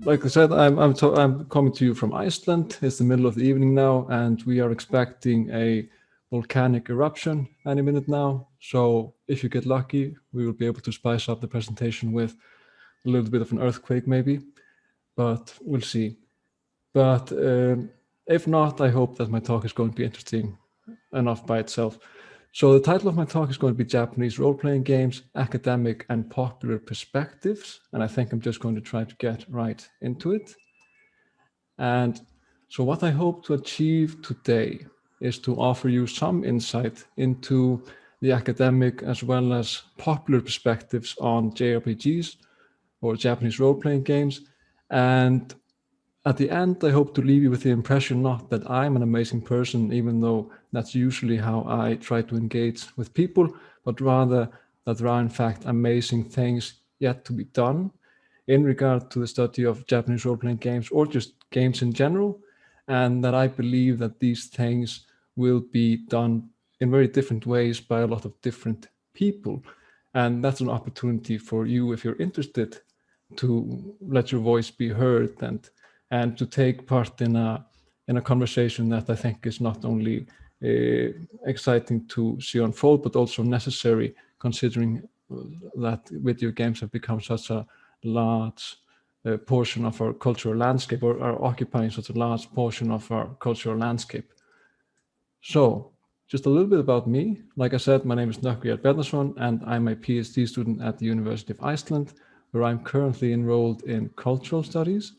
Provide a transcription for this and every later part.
like I said, I'm coming to you from Iceland. It's the middle of the evening now, and we are expecting a volcanic eruption any minute now. So if you get lucky, we will be able to spice up the presentation with a little bit of an earthquake, maybe. But we'll see. But if not, I hope that my talk is going to be interesting enough by itself. So the title of my talk is going to be Japanese role-playing games, academic and popular perspectives. And I think I'm just going to try to get right into it. And so what I hope to achieve today is to offer you some insight into the academic as well as popular perspectives on JRPGs or Japanese role-playing games. And at the end, I hope to leave you with the impression not that I'm an amazing person, even though that's usually how I try to engage with people, but rather that there are in fact amazing things yet to be done in regard to the study of Japanese role-playing games or just games in general, and that I believe that these things will be done in very different ways by a lot of different people. And that's an opportunity for you, if you're interested, to let your voice be heard and to take part in a conversation that I think is not only exciting to see unfold, but also necessary, considering that video games have become such a large portion of our cultural landscape, or are occupying such a large portion of our cultural landscape. So, just a little bit about me. Like I said, my name is Nökkvi Bjarnason, and I'm a PhD student at the University of Iceland, where I'm currently enrolled in cultural studies,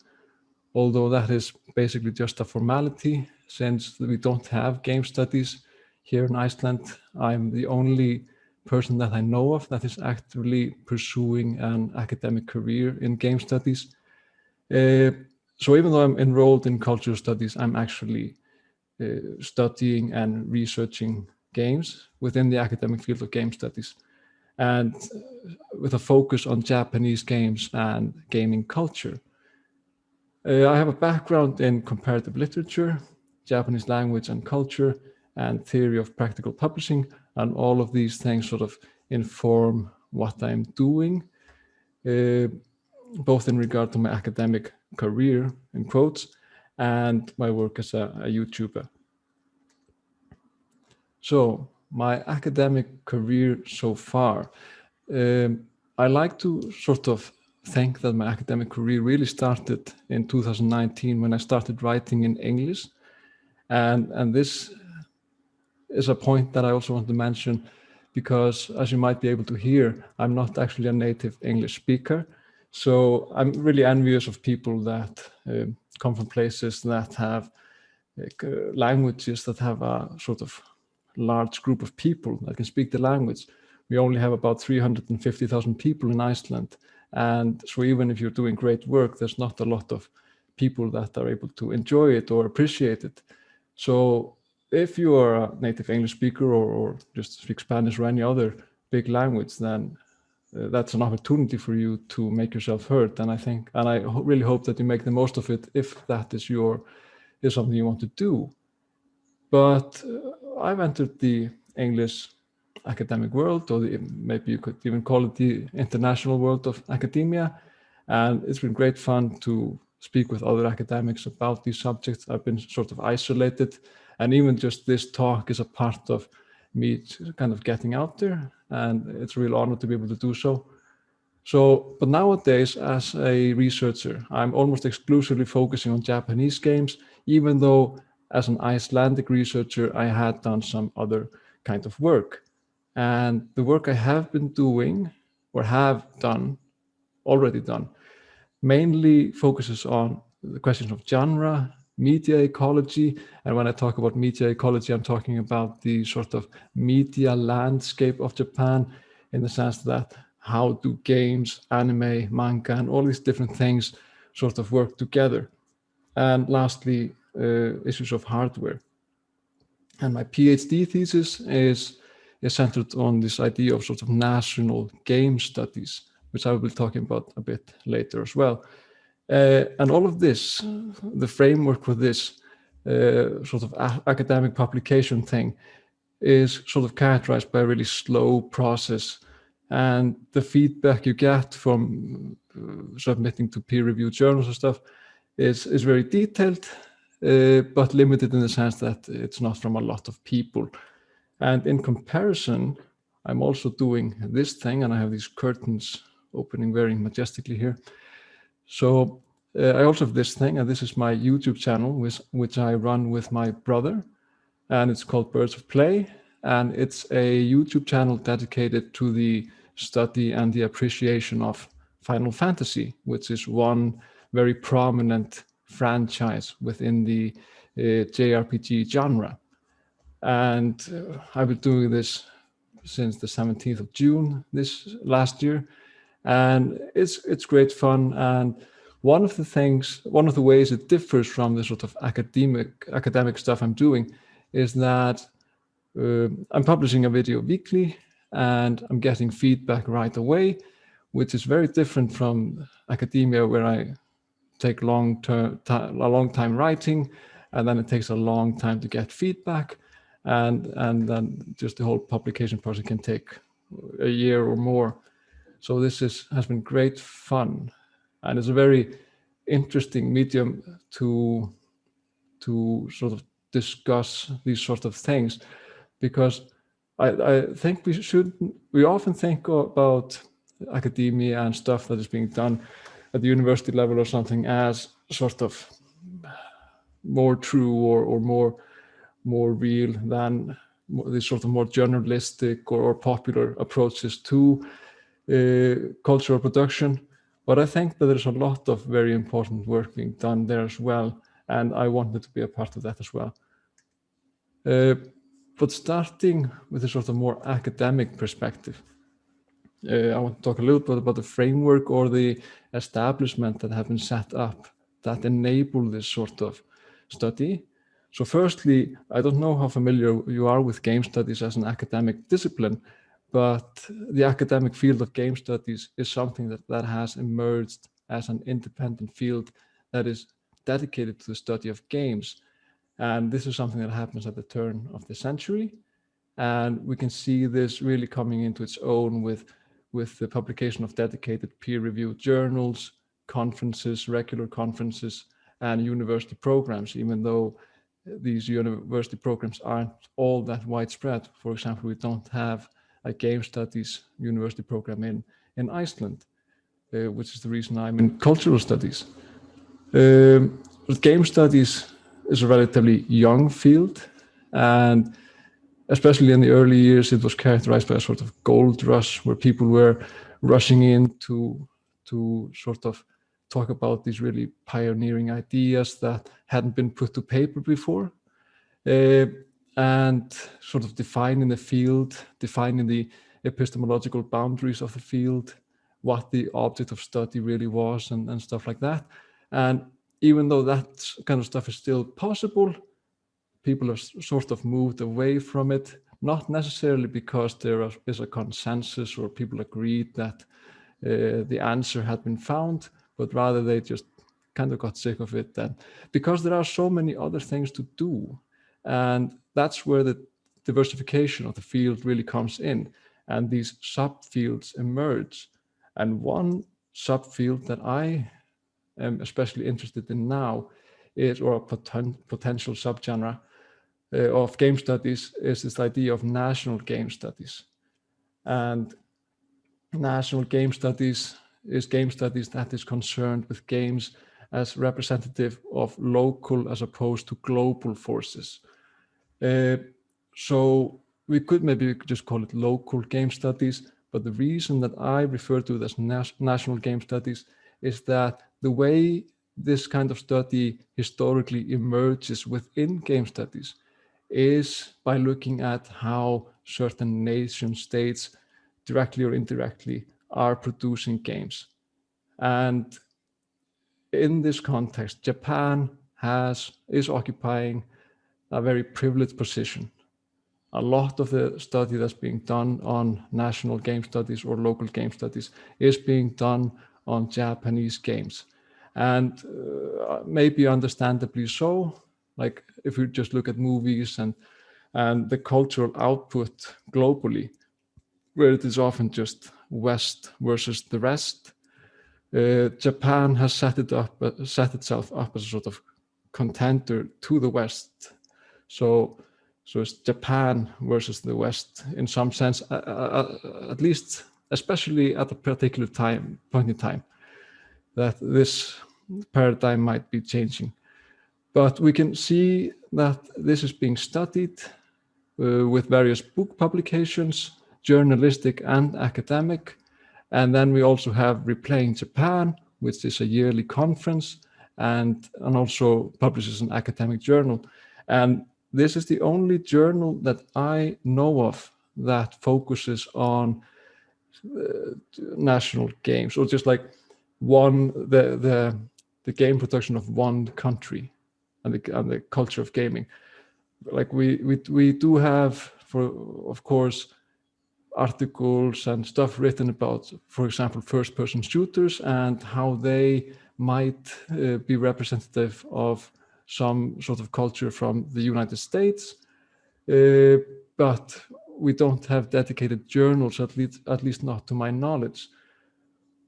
although that is basically just a formality since we don't have game studies here in Iceland. I'm the only person that I know of that is actively pursuing an academic career in game studies. So even though I'm enrolled in cultural studies, I'm actually studying and researching games within the academic field of game studies, and with a focus on Japanese games and gaming culture. I have a background in comparative literature, Japanese language and culture, and theory of practical publishing, and all of these things sort of inform what I'm doing, both in regard to my academic career, in quotes, and my work as a YouTuber. So, my academic career so far, I like to sort of think that my academic career really started in 2019 when I started writing in English. And this is a point that I also want to mention because, as you might be able to hear, I'm not actually a native English speaker. So I'm really envious of people that come from places that have languages that have a sort of large group of people that can speak the language. We only have about 350,000 people in Iceland. And so even if you're doing great work, there's not a lot of people that are able to enjoy it or appreciate it. So if you are a native English speaker or just speak Spanish or any other big language, then that's an opportunity for you to make yourself heard. And I really hope that you make the most of it if that is something you want to do. But I've entered the English academic world, or maybe you could even call it the international world of academia. And it's been great fun to speak with other academics about these subjects. I've been sort of isolated, and even just this talk is a part of me kind of getting out there, and it's a real honor to be able to do so. But nowadays, as a researcher, I'm almost exclusively focusing on Japanese games, even though as an Icelandic researcher, I had done some other kind of work. And the work I have been doing, or have already done, mainly focuses on the questions of genre, media ecology. And when I talk about media ecology, I'm talking about the sort of media landscape of Japan, in the sense that how do games, anime, manga, and all these different things sort of work together. And lastly, issues of hardware. And my PhD thesis is centered on this idea of sort of national game studies, which I will be talking about a bit later as well. And all of this, the framework for this sort of academic publication thing, is sort of characterized by a really slow process And the feedback you get from submitting to peer-reviewed journals and stuff is very detailed, but limited in the sense that it's not from a lot of people. And in comparison, I'm also doing this thing, and I have these curtains opening very majestically here. So I also have this thing, and this is my YouTube channel, which I run with my brother, and it's called Birds of Play. And it's a YouTube channel dedicated to the study and the appreciation of Final Fantasy, which is one very prominent franchise within the JRPG genre. And I've been doing this since the 17th of June this last year, and it's great fun. And one of the ways it differs from the sort of academic stuff I'm doing is that I'm publishing a video weekly, and I'm getting feedback right away, which is very different from academia, where I take a long time writing, and then it takes a long time to get feedback, and then just the whole publication process can take a year or more. So this has been great fun, and it's a very interesting medium to sort of discuss these sort of things, because I think we often think about academia and stuff that is being done at the university level or something as sort of more true or more real than these sort of more journalistic or popular approaches to cultural production. But I think that there's a lot of very important work being done there as well, and I wanted to be a part of that as well. But starting with a sort of more academic perspective, I want to talk a little bit about the framework or the establishment that have been set up that enable this sort of study. So firstly, I don't know how familiar you are with game studies as an academic discipline, but the academic field of game studies is something that has emerged as an independent field that is dedicated to the study of games. And this is something that happens at the turn of the century. And we can see this really coming into its own with the publication of dedicated peer-reviewed journals, conferences, regular conferences, and university programs, even though these university programs aren't all that widespread. For example, we don't have a game studies university program in Iceland, which is the reason I'm in cultural studies. Game studies is a relatively young field, and especially in the early years, it was characterized by a sort of gold rush where people were rushing in to sort of talk about these really pioneering ideas that hadn't been put to paper before, and sort of defining the field, defining the epistemological boundaries of the field, what the object of study really was, and stuff like that. And even though that kind of stuff is still possible, people have sort of moved away from it, not necessarily because there is a consensus or people agreed that the answer had been found, but rather they just kind of got sick of it then, because there are so many other things to do. And that's where the diversification of the field really comes in, and these subfields emerge. And one subfield that I am especially interested in now is, or a potential subgenre of game studies, is this idea of national game studies. And national game studies is game studies that is concerned with games as representative of local as opposed to global forces. So we could maybe just call it local game studies, but the reason that I refer to it as national game studies is that the way this kind of study historically emerges within game studies is by looking at how certain nation states, directly or indirectly, are producing games. And in this context, Japan is occupying a very privileged position. A lot of the study that's being done on national game studies or local game studies is being done on Japanese games. And maybe understandably so, like if we just look at movies and the cultural output globally, where it is often just West versus the rest. Japan has set itself up as a sort of contender to the West. So it's Japan versus the West in some sense, at least, especially at a particular point in time, that this paradigm might be changing. But we can see that this is being studied with various book publications, journalistic and academic. And then we also have Replaying Japan, which is a yearly conference and also publishes an academic journal. And this is the only journal that I know of that focuses on national games, or just like the game production of one country and the culture of gaming. Like we do have, of course, articles and stuff written about, for example, first-person shooters and how they might be representative of some sort of culture from the United States, but we don't have dedicated journals, at least not to my knowledge.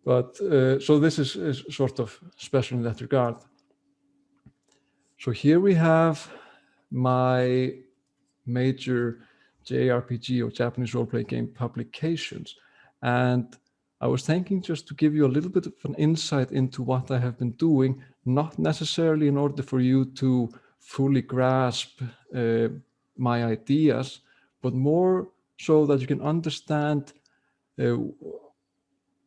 But so this is sort of special in that regard. So here we have my major JRPG, or Japanese role-playing game, publications. And I was thinking just to give you a little bit of an insight into what I have been doing, not necessarily in order for you to fully grasp my ideas, but more so that you can understand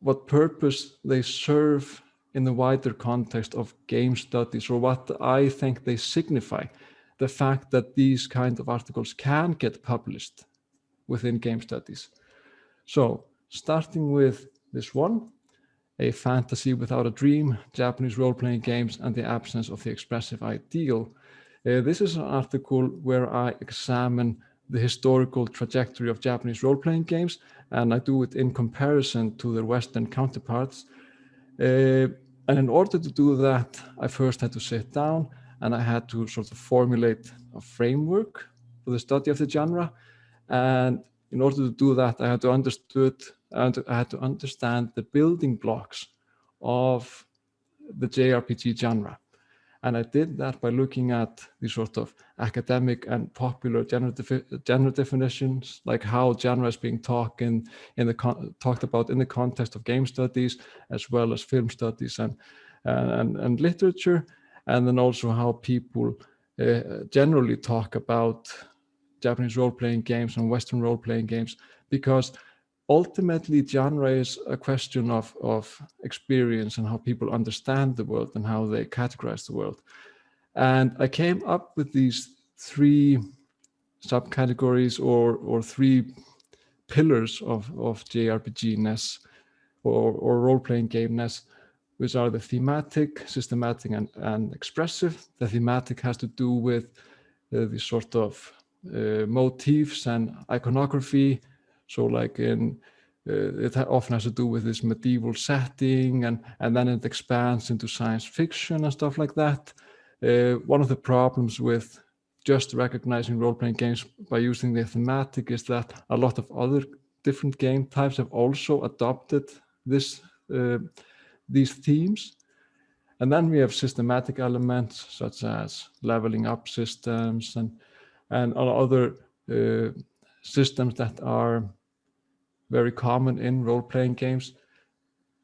what purpose they serve in the wider context of game studies, or what I think they signify. The fact that these kind of articles can get published within game studies. So starting with this one, A Fantasy Without a Dream, Japanese Role-Playing Games and the Absence of the Expressive Ideal. This is an article where I examine the historical trajectory of Japanese role-playing games, and I do it in comparison to their Western counterparts. And in order to do that, I first had to sit down and I had to sort of formulate a framework for the study of the genre. And in order to do that, I had to understand the building blocks of the JRPG genre. And I did that by looking at the sort of academic and popular genre definitions, like how genre is being talked about in the context of game studies, as well as film studies and literature, and then also how people generally talk about Japanese role-playing games and Western role-playing games, because ultimately genre is a question of experience and how people understand the world and how they categorize the world. And I came up with these three subcategories or three pillars of JRPG-ness or role-playing game-ness, which are the thematic, systematic, and expressive. The thematic has to do with the sort of motifs and iconography. So like it often has to do with this medieval setting, and then it expands into science fiction and stuff like that. One of the problems with just recognizing role-playing games by using the thematic is that a lot of other different game types have also adopted these themes. And then we have systematic elements such as leveling up systems and other systems that are very common in role-playing games.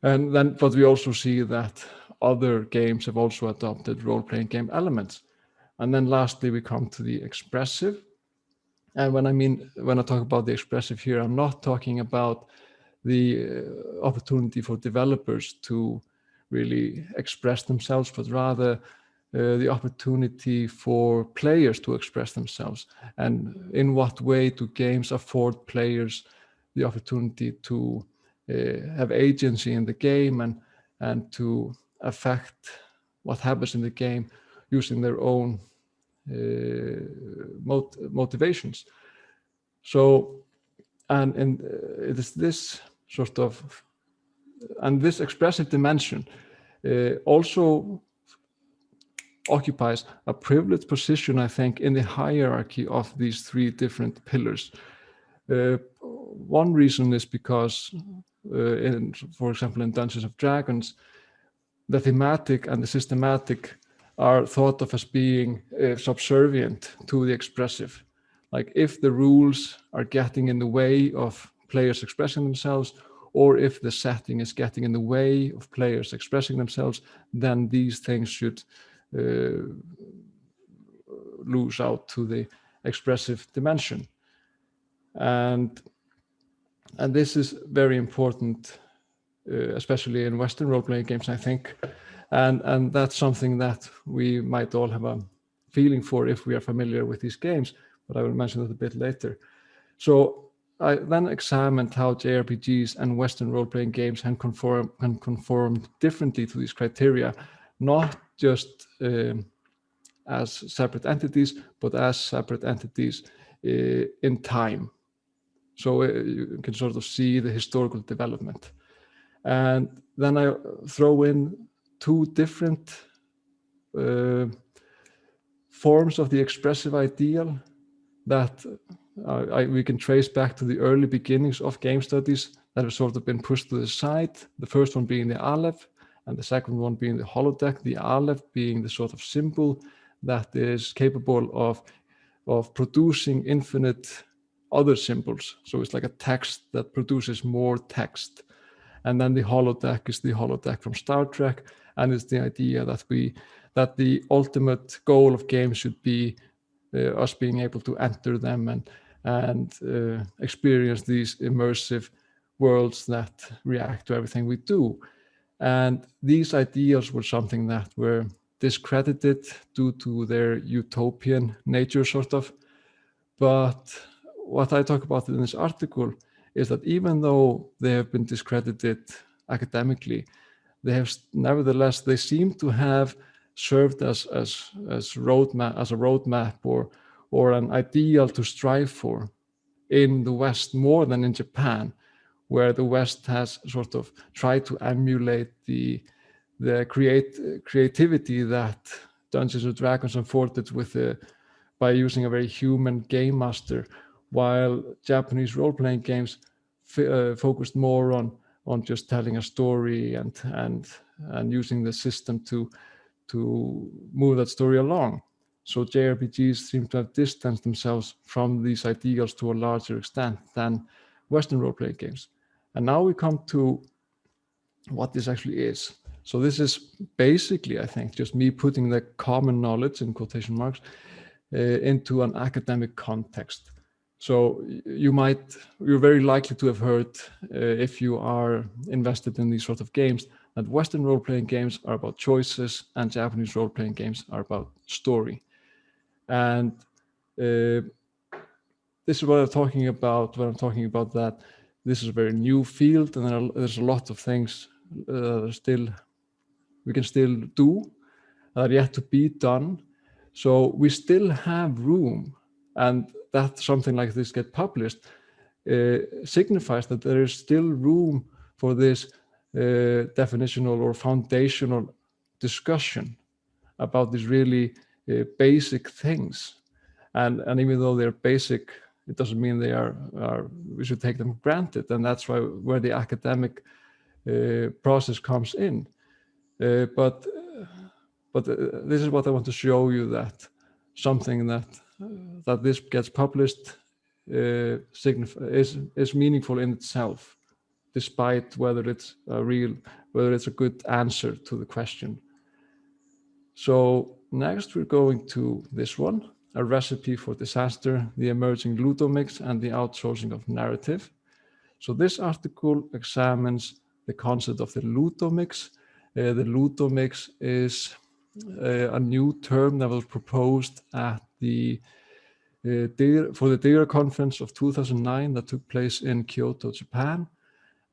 And then, but we also see that other games have also adopted role-playing game elements. And then lastly, we come to the expressive. And when I talk about the expressive here, I'm not talking about the opportunity for developers to really express themselves, but rather the opportunity for players to express themselves. And in what way do games afford players the opportunity to have agency in the game and to affect what happens in the game using their own motivations. So, and it is this sort of, and this expressive dimension also occupies a privileged position, I think, in the hierarchy of these three different pillars. one reason is because, for example, in Dungeons of Dragons, the thematic and the systematic are thought of as being subservient to the expressive. Like if the rules are getting in the way of players expressing themselves, or if the setting is getting in the way of players expressing themselves, then these things should lose out to the expressive dimension. And this is very important, especially in Western role-playing games, I think. And that's something that we might all have a feeling for if we are familiar with these games, but I will mention that a bit later. So I then examined how JRPGs and Western role-playing games can conform differently to these criteria, not just as separate entities, but as separate entities in time. So you can sort of see the historical development. And then I throw in two different forms of the expressive ideal that we can trace back to the early beginnings of game studies that have sort of been pushed to the side. The first one being the Aleph, and the second one being the holodeck, the Aleph being the sort of symbol that is capable of producing infinite other symbols. So it's like a text that produces more text. And then the holodeck is the holodeck from Star Trek, and it's the idea that the ultimate goal of games should be us being able to enter them and experience these immersive worlds that react to everything we do. And these ideals were something that were discredited due to their utopian nature, sort of. But what I talk about in this article is that even though they have been discredited academically, they have nevertheless, they seem to have served as a roadmap or an ideal to strive for in the West more than in Japan, where the West has sort of tried to emulate the creativity that Dungeons and Dragons afforded by using a very human game master, while Japanese role-playing games focused more on just telling a story and using the system to move that story along. So JRPGs seem to have distanced themselves from these ideals to a larger extent than Western role-playing games. And now we come to what this actually is. So this is basically, I think, just me putting the common knowledge in quotation marks into an academic context. So you're very likely to have heard, if you are invested in these sort of games, that Western role-playing games are about choices and Japanese role-playing games are about story. And this is what I'm talking about when I'm talking about that this is a very new field, and there's a lot of things we can still do that are yet to be done. So we still have room, and that something like this get published signifies that there is still room for this definitional or foundational discussion about these really basic things. And even though they're basic, it doesn't mean they are we should take them for granted. And that's where the academic process comes in. But this is what I want to show you, that something that this gets published is meaningful in itself, despite whether it's a good answer to the question. So next we're going to this one, a recipe for disaster, the emerging ludomix and the outsourcing of narrative. So this article examines the concept of the ludomix. The ludomix is a new term that was proposed at for the DERA conference of 2009 that took place in Kyoto, Japan.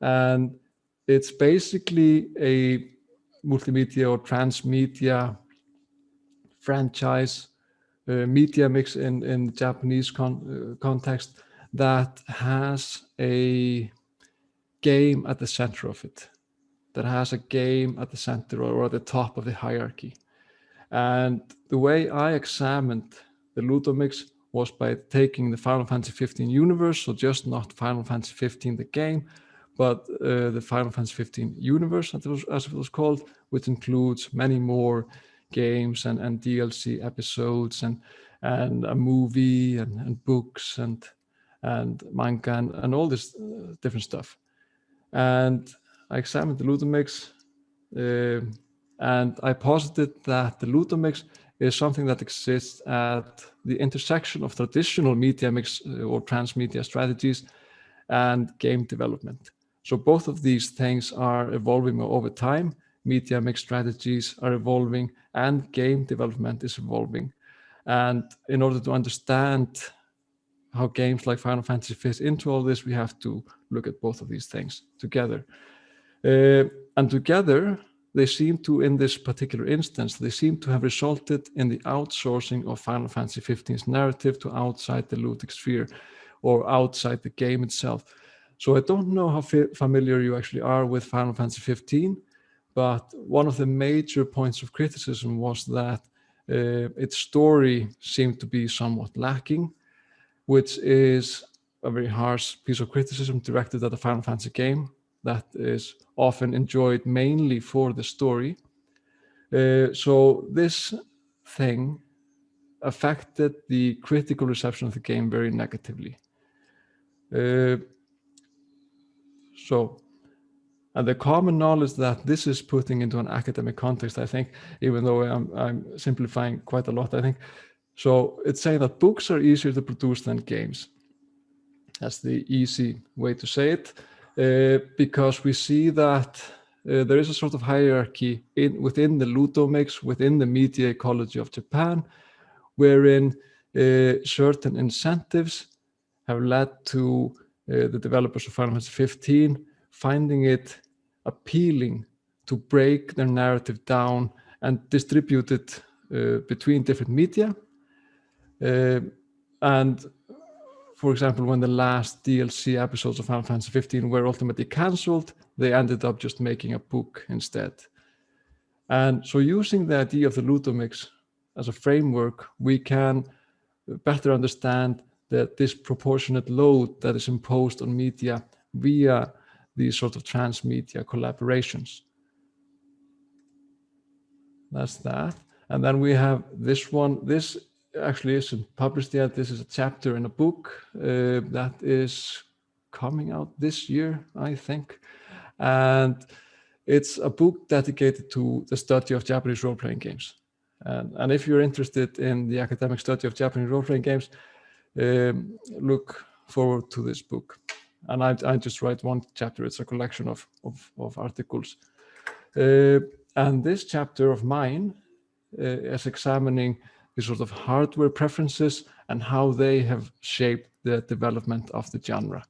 And it's basically a multimedia or transmedia franchise media mix in Japanese context that has a game at the center of it, that has a game at the center or at the top of the hierarchy. And the way I examined the ludomix was by taking the Final Fantasy 15 universe, so just not Final Fantasy 15 the game, but the Final Fantasy 15 universe, as it was called, which includes many more games and DLC episodes and a movie and books and manga and all this different stuff. And I examined the Ludomix, and I posited that the Ludomix is something that exists at the intersection of traditional media mix or transmedia strategies and game development. So both of these things are evolving over time. Media mix strategies are evolving and game development is evolving. And in order to understand how games like Final Fantasy fit into all this, we have to look at both of these things together. And together, they seem to, in this particular instance, they seem to have resulted in the outsourcing of Final Fantasy 15's narrative to outside the ludic sphere or outside the game itself. So I don't know how familiar you actually are with Final Fantasy 15, but one of the major points of criticism was that its story seemed to be somewhat lacking, which is a very harsh piece of criticism directed at a Final Fantasy game that is often enjoyed mainly for the story. So this thing affected the critical reception of the game very negatively. And the common knowledge that this is putting into an academic context, I think, even though I'm simplifying quite a lot, I think. So it's saying that books are easier to produce than games. That's the easy way to say it, because we see that there is a sort of hierarchy within the Ludomix, within the media ecology of Japan, wherein certain incentives have led to the developers of Final Fantasy 15 finding it appealing to break their narrative down and distribute it between different media. And for example, when the last DLC episodes of Final Fantasy 15 were ultimately cancelled, they ended up just making a book instead. And so using the idea of the Ludomix as a framework, we can better understand the disproportionate load that is imposed on media via these sort of transmedia collaborations. That's that. And then we have this one. This actually isn't published yet. This is a chapter in a book that is coming out this year, I think. And it's a book dedicated to the study of Japanese role-playing games. And if you're interested in the academic study of Japanese role-playing games, look forward to this book. And I just write one chapter. It's a collection of articles. And this chapter of mine is examining the sort of hardware preferences and how they have shaped the development of the genre.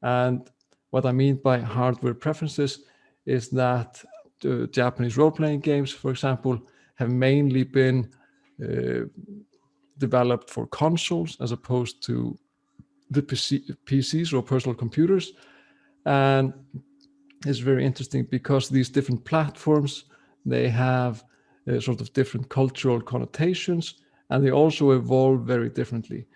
And what I mean by hardware preferences is that the Japanese role-playing games, for example, have mainly been developed for consoles as opposed to the PCs or personal computers. And it's very interesting because these different platforms, they have sort of different cultural connotations, and they also evolve very differently.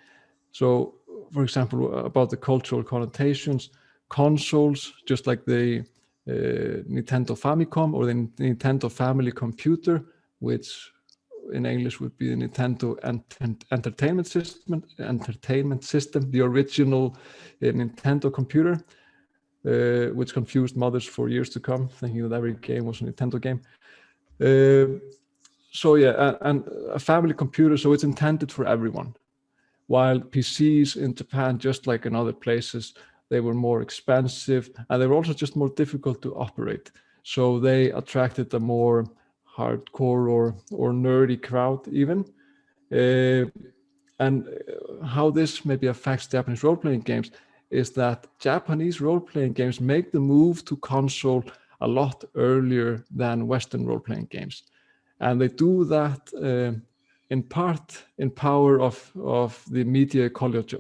So, for example, about the cultural connotations, consoles, just like the Nintendo Famicom or the Nintendo Family Computer, which in English would be the Nintendo Entertainment System, the original Nintendo computer, which confused mothers for years to come, thinking that every game was a Nintendo game. So yeah, and a family computer, so it's intended for everyone. While PCs in Japan, just like in other places, they were more expensive and they were also just more difficult to operate. So they attracted a more hardcore or nerdy crowd even. And how this maybe affects Japanese role-playing games is that Japanese role-playing games make the move to console a lot earlier than Western role-playing games. And they do that in part in power of the media ecology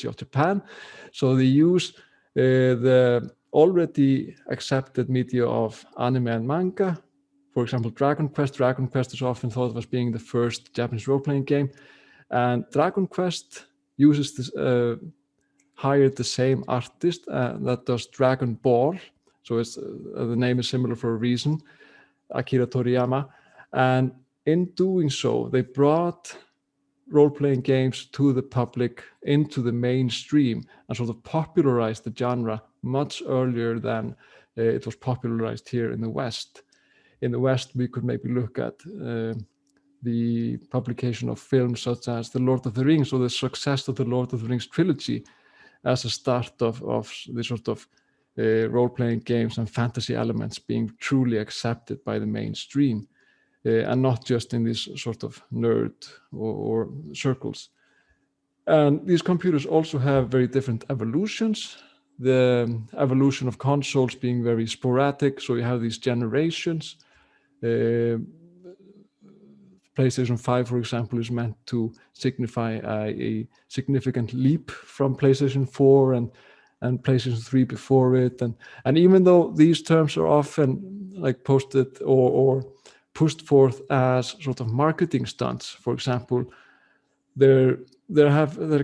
of Japan. So they use the already accepted media of anime and manga. For example, Dragon Quest. Dragon Quest is often thought of as being the first Japanese role-playing game. And Dragon Quest uses this, hired the same artist that does Dragon Ball. So it's the name is similar for a reason, Akira Toriyama. And in doing so, they brought role-playing games to the public, into the mainstream, and sort of popularized the genre much earlier than it was popularized here in the West. In the West, we could maybe look at the publication of films such as The Lord of the Rings, or the success of the Lord of the Rings trilogy as a start of the sort of role-playing games and fantasy elements being truly accepted by the mainstream, and not just in these sort of nerd or circles. And these computers also have very different evolutions. The evolution of consoles being very sporadic, so you have these generations. PlayStation 5, for example, is meant to signify a significant leap from PlayStation 4 and PlayStation 3 before it. And even though these terms are often like posted or pushed forth as sort of marketing stunts, for example, their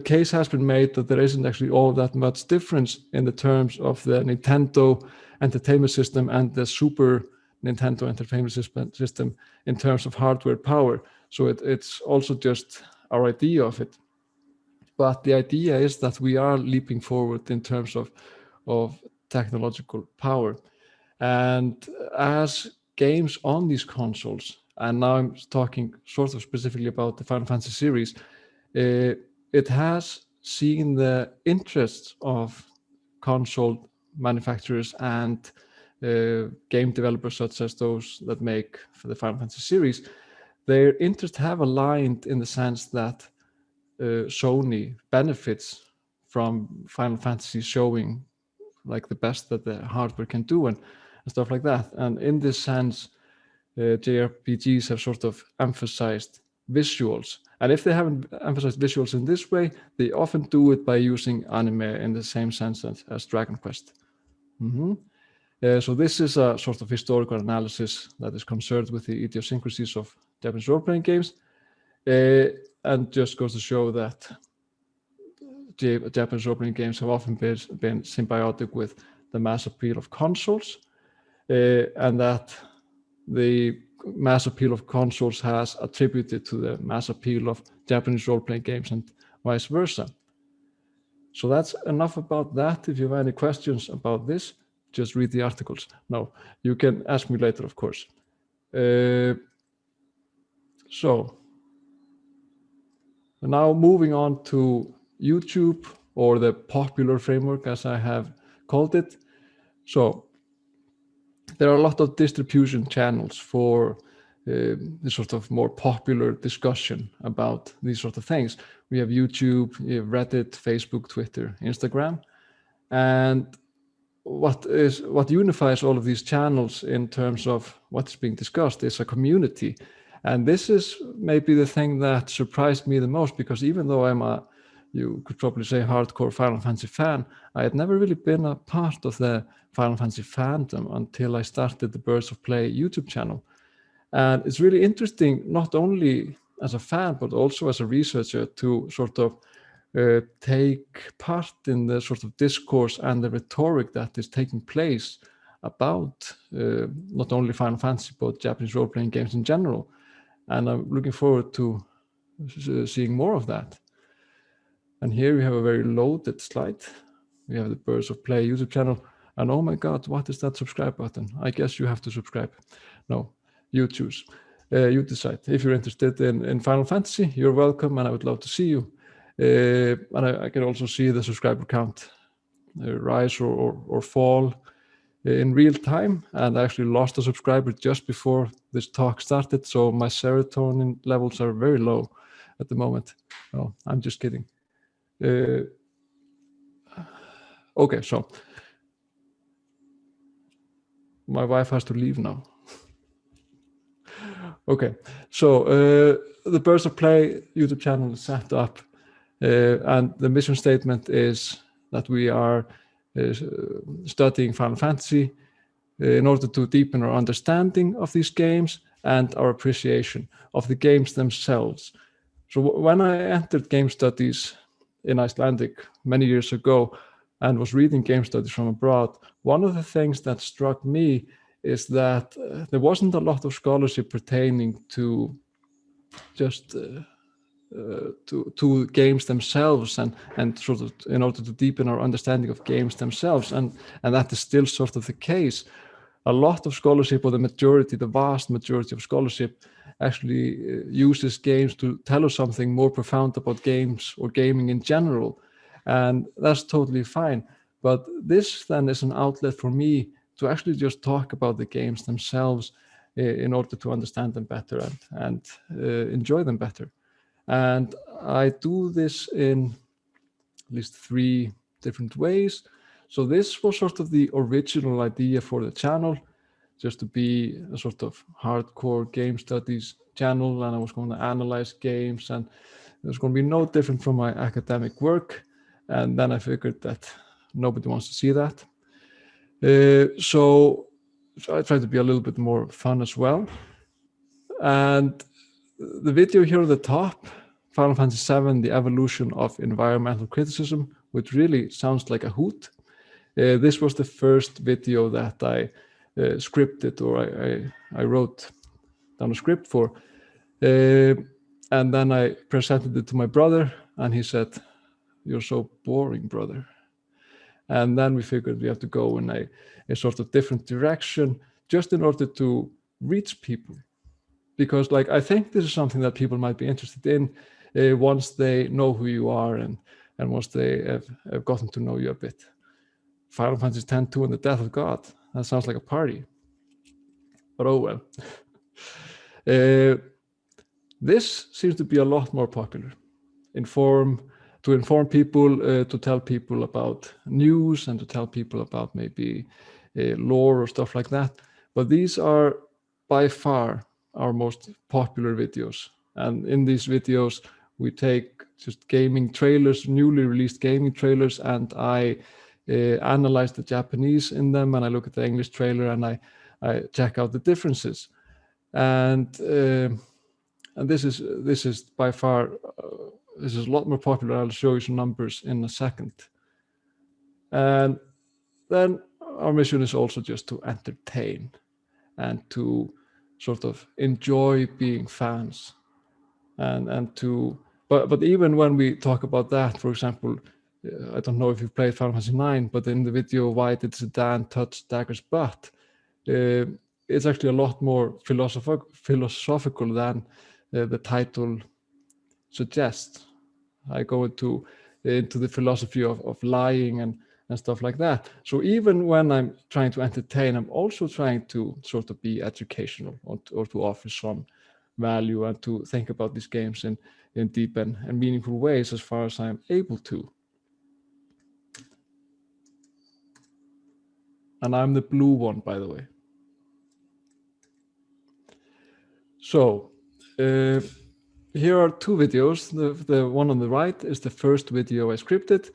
case has been made that there isn't actually all that much difference in the terms of the Nintendo Entertainment System and the Super Nintendo Entertainment System in terms of hardware power. So it's also just our idea of it. But the idea is that we are leaping forward in terms of technological power. And as games on these consoles, and now I'm talking sort of specifically about the Final Fantasy series, it has seen the interests of console manufacturers and game developers such as those that make for the Final Fantasy series. Their interests have aligned in the sense that Sony benefits from Final Fantasy showing like the best that the hardware can do and stuff like that. And in this sense, JRPGs have sort of emphasized visuals. And if they haven't emphasized visuals in this way, they often do it by using anime in the same sense as Dragon Quest. So this is a sort of historical analysis that is concerned with the idiosyncrasies of Japanese role-playing games, and just goes to show that Japanese role-playing games have often been symbiotic with the mass appeal of consoles, and that the mass appeal of consoles has attributed to the mass appeal of Japanese role-playing games and vice versa. So that's enough about that. If you have any questions about this, just read the articles. No, you can ask me later, of course. So now moving on to YouTube, or the popular framework as I have called it. So there are a lot of distribution channels for the sort of more popular discussion about these sort of things. We have YouTube, we have Reddit, Facebook, Twitter, Instagram. And what unifies all of these channels in terms of what's being discussed is a community. And this is maybe the thing that surprised me the most, because even though I'm you could probably say, hardcore Final Fantasy fan, I had never really been a part of the Final Fantasy fandom until I started the Birds of Play YouTube channel. And it's really interesting, not only as a fan, but also as a researcher, to sort of take part in the sort of discourse and the rhetoric that is taking place about not only Final Fantasy, but Japanese role-playing games in general. And I'm looking forward to seeing more of that. And here we have a very loaded slide. We have the Birds of Play YouTube channel. And oh my God, what is that subscribe button? I guess you have to subscribe. No, you choose. You decide. If you're interested in Final Fantasy, you're welcome, and I would love to see you. And I can also see the subscriber count rise or fall in real time. And I actually lost a subscriber just before this talk started, so my serotonin levels are very low at the moment. No, I'm just kidding. Okay, so my wife has to leave now. Okay, so the Birds of Play YouTube channel is set up, and the mission statement is that we are studying Final Fantasy in order to deepen our understanding of these games and our appreciation of the games themselves. So when I entered game studies in Icelandic many years ago and was reading game studies from abroad, one of the things that struck me is that there wasn't a lot of scholarship pertaining to just to games themselves and sort of in order to deepen our understanding of games themselves, and that is still sort of the case. A lot of scholarship, or the vast majority of scholarship, actually uses games to tell us something more profound about games or gaming in general, and that's totally fine. But this then is an outlet for me to actually just talk about the games themselves in order to understand them better and enjoy them better. And I do this in at least 3 different ways. So this was sort of the original idea for the channel, just to be a sort of hardcore game studies channel, and I was going to analyze games, and it was going to be no different from my academic work. And then I figured that nobody wants to see that. So I tried to be a little bit more fun as well. And the video here at the top, Final Fantasy VII, The Evolution of Environmental Criticism, which really sounds like a hoot. This was the first video that I scripted, or I wrote down a script for. And then I presented it to my brother, and he said, "You're so boring, brother." And then we figured we have to go in a sort of different direction just in order to reach people. Because I think this is something that people might be interested in once they know who you are and once they have gotten to know you a bit. Final Fantasy X-2 and the Death of God. That sounds like a party. But oh well. This seems to be a lot more popular. To inform people, to tell people about news, and to tell people about maybe lore or stuff like that. But these are by far our most popular videos. And in these videos, we take just gaming trailers, newly released gaming trailers, and I analyze the Japanese in them, and I look at the English trailer, and I check out the differences. And this is by far this is a lot more popular. I'll show you some numbers in a second. And then our mission is also just to entertain and to sort of enjoy being fans, and to but even when we talk about that, for example, I don't know if you've played Final Fantasy IX, but in the video "Why Did Zidane Touch Dagger's Butt?" It's actually a lot more philosophical than the title suggests. I go into the philosophy of lying and stuff like that. So even when I'm trying to entertain, I'm also trying to sort of be educational, or to offer some value, and to think about these games in deep and meaningful ways as far as I'm able to. And I'm the blue one, by the way. So here are 2 videos. The one on the right is the first video I scripted,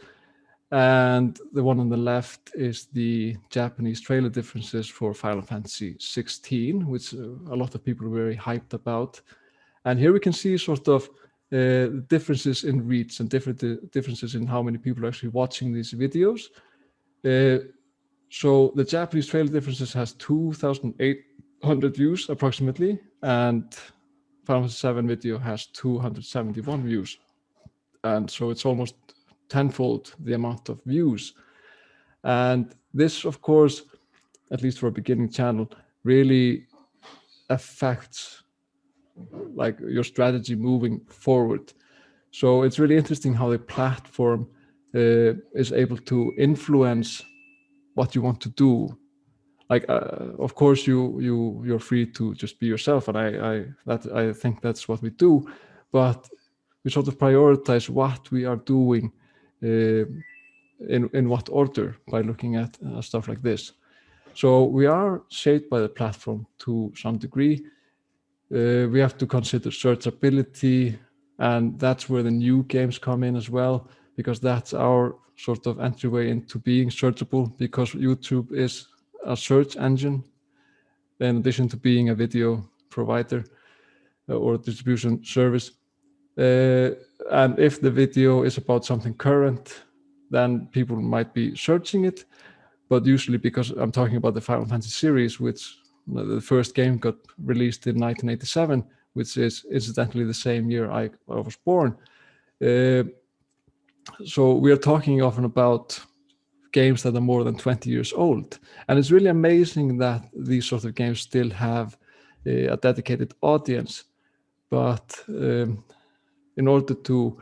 and the one on the left is the Japanese trailer differences for Final Fantasy 16, which a lot of people are very hyped about. And here we can see sort of differences in reach and differences in how many people are actually watching these videos. So the Japanese trailer differences has 2,800 views approximately, and Final Fantasy 7 video has 271 views. And so it's almost tenfold the amount of views. And this, of course, at least for a beginning channel, really affects your strategy moving forward. So it's really interesting how the platform is able to influence what you want to do. Of course, you're free to just be yourself, and I think that's what we do. But we sort of prioritize what we are doing in what order by looking at stuff like this. So we are shaped by the platform to some degree. We have to consider searchability, and that's where the new games come in as well, because that's our sort of entryway into being searchable, because YouTube is a search engine in addition to being a video provider or distribution service. And if the video is about something current, then people might be searching it. But usually, because I'm talking about the Final Fantasy series, which the first game got released in 1987, which is incidentally the same year I was born. So we are talking often about games that are more than 20 years old. And it's really amazing that these sort of games still have a dedicated audience. But in order to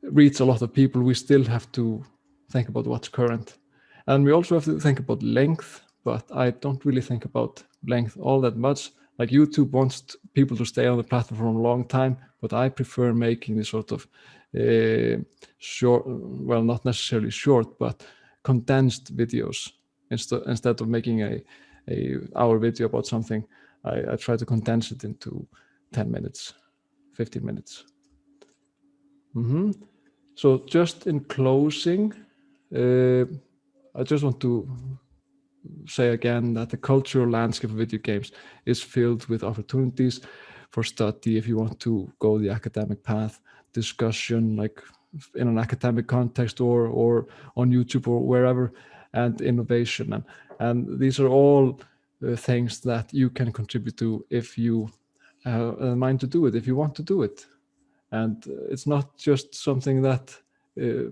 reach a lot of people, we still have to think about what's current. And we also have to think about length, but I don't really think about length all that much. Like YouTube wants people to stay on the platform for a long time, but I prefer making this sort of short, well, not necessarily short, but condensed videos. Instead of making a hour video about something, I try to condense it into 10 minutes, 15 minutes. So just in closing, I just want to say again that the cultural landscape of video games is filled with opportunities for study if you want to go the academic path, discussion like in an academic context or on YouTube or wherever, and innovation. And these are all things that you can contribute to if you have a mind to do it, if you want to do it. And it's not just something that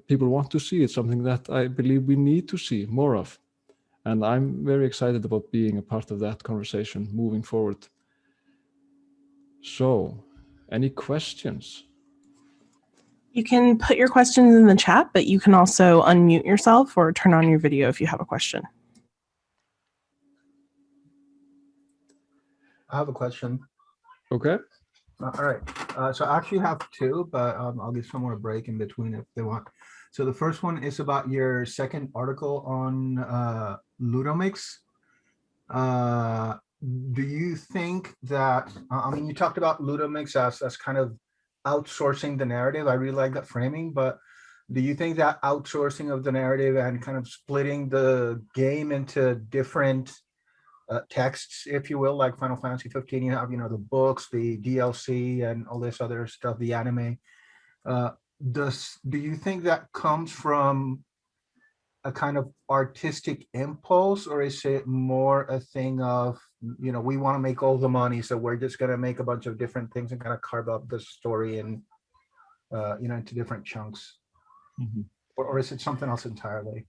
people want to see, it's something that I believe we need to see more of. And I'm very excited about being a part of that conversation moving forward. So, any questions? You can put your questions in the chat, but you can also unmute yourself or turn on your video if you have a question. I have a question. Okay. All right. So I actually have two, but I'll give someone a break in between if they want. So the first one is about your second article on Ludomix. Do you think that, I mean, you talked about Ludomix as kind of outsourcing the narrative. I really like that framing, but do you think that outsourcing of the narrative and kind of splitting the game into different texts, if you will, like Final Fantasy 15, you have, the books, the DLC, and all this other stuff, the anime. Do you think that comes from a kind of artistic impulse, or is it more a thing of, we want to make all the money, so we're just going to make a bunch of different things and kind of carve up the story and, into different chunks? Mm-hmm. Or is it something else entirely?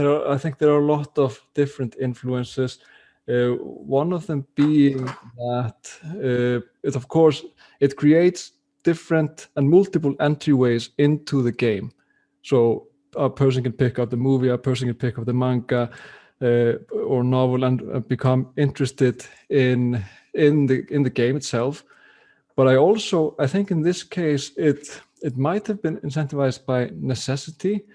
I think there are a lot of different influences. One of them being that of course, it creates different and multiple entryways into the game. So a person can pick up the movie, a person can pick up the manga or novel and become interested in the game itself. But I think in this case, it might have been incentivized by necessity,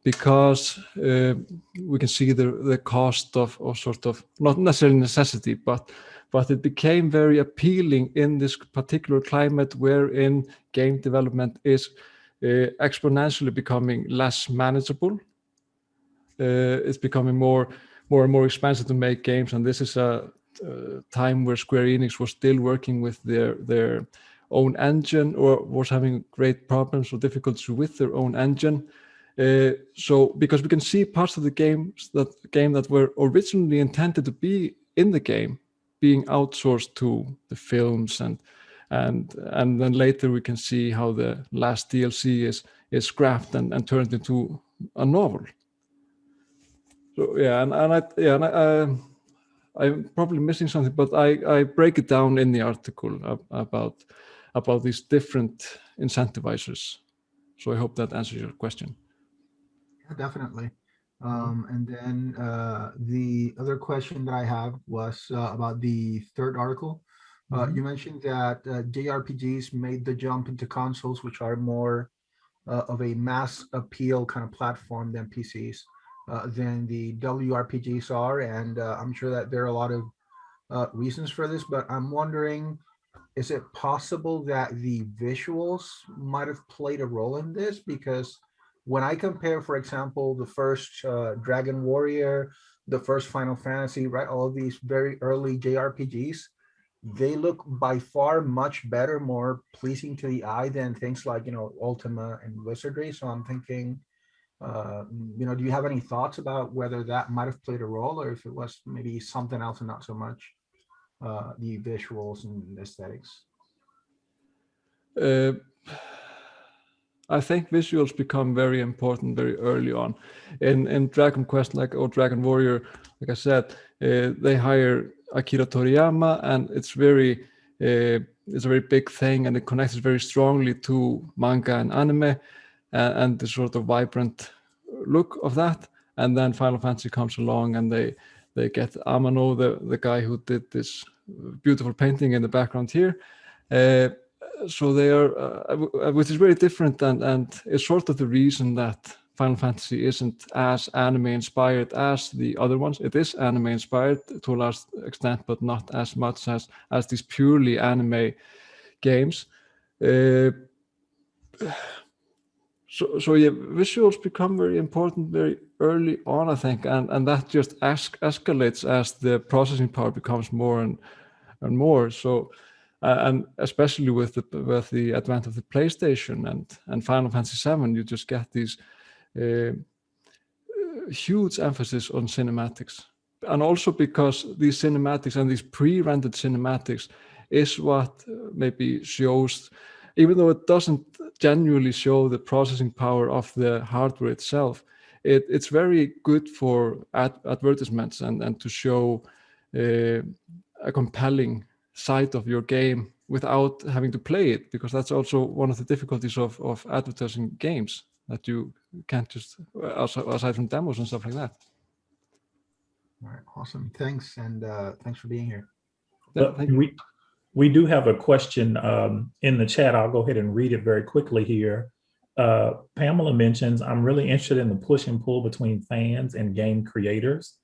because we can see the cost of sort of, not necessarily necessity, but it became very appealing in this particular climate wherein game development is exponentially becoming less manageable. It's becoming more and more expensive to make games, and this is a time where Square Enix was still working with their own engine, or was having great problems or difficulties with their own engine. So because we can see parts of the game that were originally intended to be in the game being outsourced to the films, and then later we can see how the last DLC is scrapped and turned into a novel. So yeah, I'm probably missing something, but I break it down in the article about these different incentivizers. So I hope that answers your question. Definitely. And then the other question that I have was about the third article. You mentioned that JRPGs made the jump into consoles, which are more of a mass appeal kind of platform than PCs, than the WRPGs are. And I'm sure that there are a lot of reasons for this, but I'm wondering, is it possible that the visuals might have played a role in this? Because when I compare, for example, the first Dragon Warrior, the first Final Fantasy, right, all of these very early JRPGs, they look by far much better, more pleasing to the eye than things like, Ultima and Wizardry. So I'm thinking, do you have any thoughts about whether that might have played a role, or if it was maybe something else and not so much the visuals and aesthetics? Uh, I think visuals become very important very early on. In Dragon Quest, or Dragon Warrior, like I said, they hire Akira Toriyama, and it's a very big thing, and it connects very strongly to manga and anime, and the sort of vibrant look of that. And then Final Fantasy comes along, and they get Amano, the guy who did this beautiful painting in the background here. So they are, which is very different, and it's sort of the reason that Final Fantasy isn't as anime inspired as the other ones. It is anime inspired to a large extent, but not as much as these purely anime games. So yeah, visuals become very important very early on, I think, and that just escalates as the processing power becomes more and more. So, and especially with the advent of the PlayStation and Final Fantasy VII, you just get these huge emphasis on cinematics, and also because these cinematics and these pre-rendered cinematics is what maybe shows, even though it doesn't genuinely show the processing power of the hardware itself, it's very good for advertisements and to show a compelling side of your game without having to play it, because that's also one of the difficulties of advertising games, that you can't just, aside from demos and stuff like that. All right, awesome. Thanks, and thanks for being here. Yeah, thank you. We do have a question in the chat. I'll go ahead and read it very quickly here. Pamela mentions, I'm really interested in the push and pull between fans and game creators.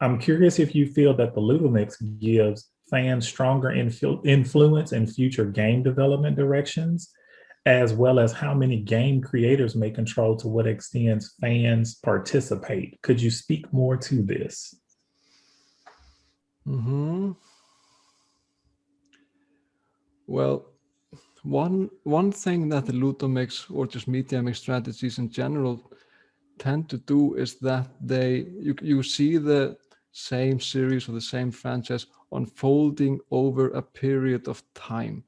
I'm curious if you feel that the Ludomix gives fans stronger influence in future game development directions, as well as how many game creators may control to what extent fans participate. Could you speak more to this? Mm-hmm. Well, one thing that the Ludomix or just media mix strategies in general tend to do is that you see the same series or the same franchise unfolding over a period of time,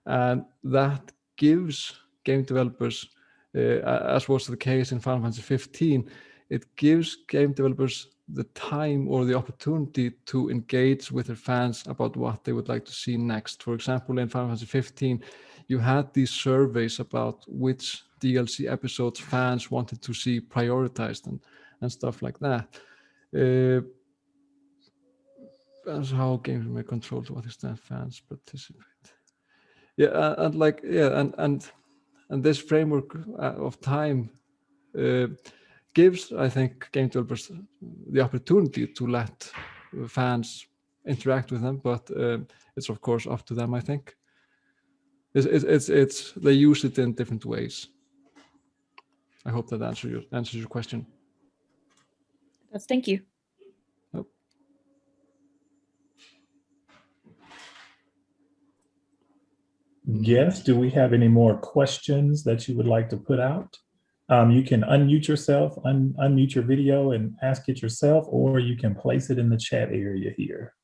and that gives game developers, as was the case in Final Fantasy 15, it gives game developers the time or the opportunity to engage with their fans about what they would like to see next. For example, in Final Fantasy 15, you had these surveys about which DLC episodes fans wanted to see prioritized and stuff like that. That's how games may control to what extent fans participate. Yeah, and this framework of time gives, I think, game developers the opportunity to let fans interact with them, but it's of course up to them. I think it's they use it in different ways. I hope that answers your question. Yes, thank you. Yep. Yes, do we have any more questions that you would like to put out? You can unmute yourself, unmute your video and ask it yourself, or you can place it in the chat area here.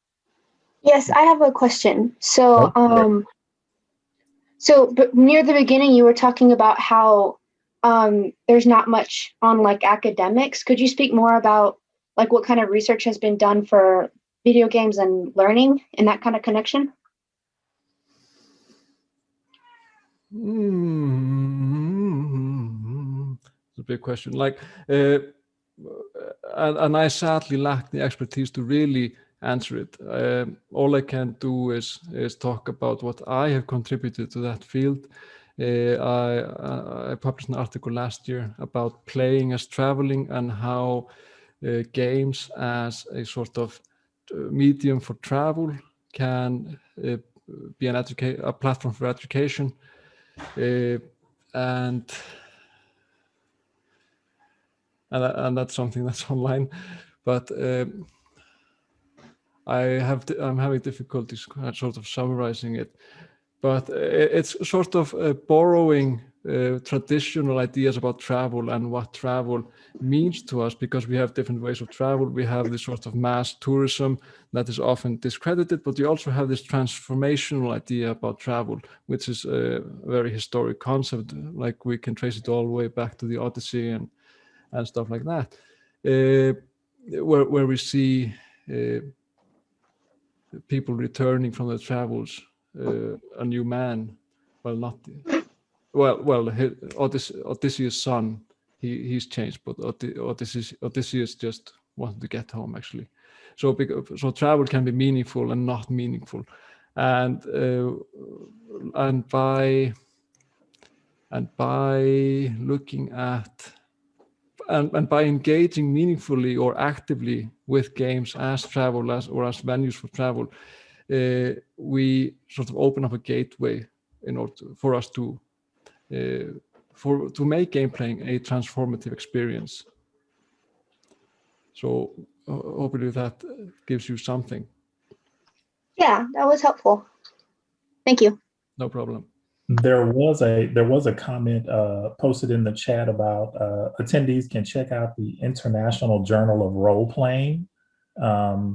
Yes, I have a question. So, but near the beginning, you were talking about how there's not much on like academics. Could you speak more about like what kind of research has been done for video games and learning and that kind of connection? It's a big question. Like, and I sadly lack the expertise to really answer it. All I can do is talk about what I have contributed to that field. I published an article last year about playing as traveling and how games as a sort of medium for travel can be a platform for education. And that's something that's online, but I'm having difficulties sort of summarizing it, but it's sort of borrowing traditional ideas about travel and what travel means to us, because we have different ways of travel. We have this sort of mass tourism that is often discredited, but we also have this transformational idea about travel, which is a very historic concept. Like we can trace it all the way back to the Odyssey and stuff like that, where we see people returning from their travels, a new man. Well, not Odysseus' son. He's changed, but Odysseus just wanted to get home, actually. So travel can be meaningful and not meaningful, and by looking at and by engaging meaningfully or actively with games as travel or as venues for travel, we sort of open up a gateway in order for us to make game playing a transformative experience. So hopefully that gives you something. Yeah, that was helpful. Thank you. No problem. There was a comment posted in the chat about attendees can check out the International Journal of Role Playing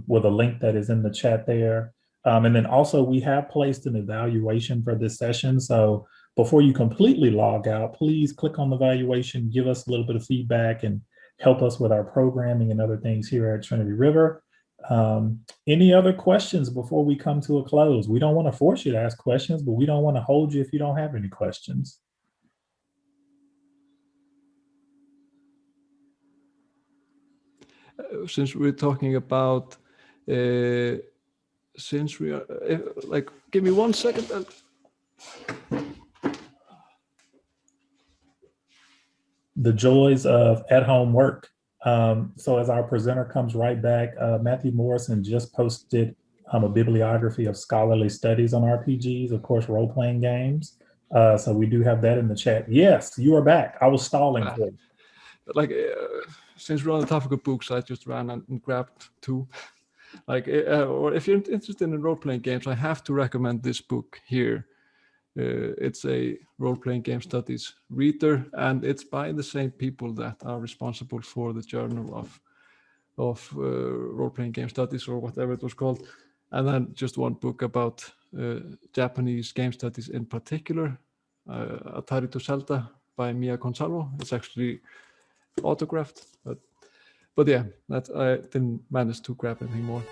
with a link that is in the chat there. And then also we have placed an evaluation for this session. So before you completely log out, please click on the evaluation, give us a little bit of feedback and help us with our programming and other things here at Trinity River. Any other questions before we come to a close? We don't want to force you to ask questions, but we don't want to hold you if you don't have any questions. Since we're talking about, since we are, like, give me 1 second. The joys of at-home work. So as our presenter comes right back, Matthew Morrison just posted a bibliography of scholarly studies on RPGs, of course, role-playing games. So we do have that in the chat. Yes, you are back. I was stalling for you. Like, since we're on the topic of books, I just ran and grabbed 2. Like, or if you're interested in role-playing games, I have to recommend this book here. It's a role-playing game studies reader, and it's by the same people that are responsible for the Journal of Role-Playing Game Studies, or whatever it was called. And then just one book about Japanese game studies in particular, Atari to Zelda by Mia Gonzalo. It's actually autographed, but yeah, that I didn't manage to grab anything more.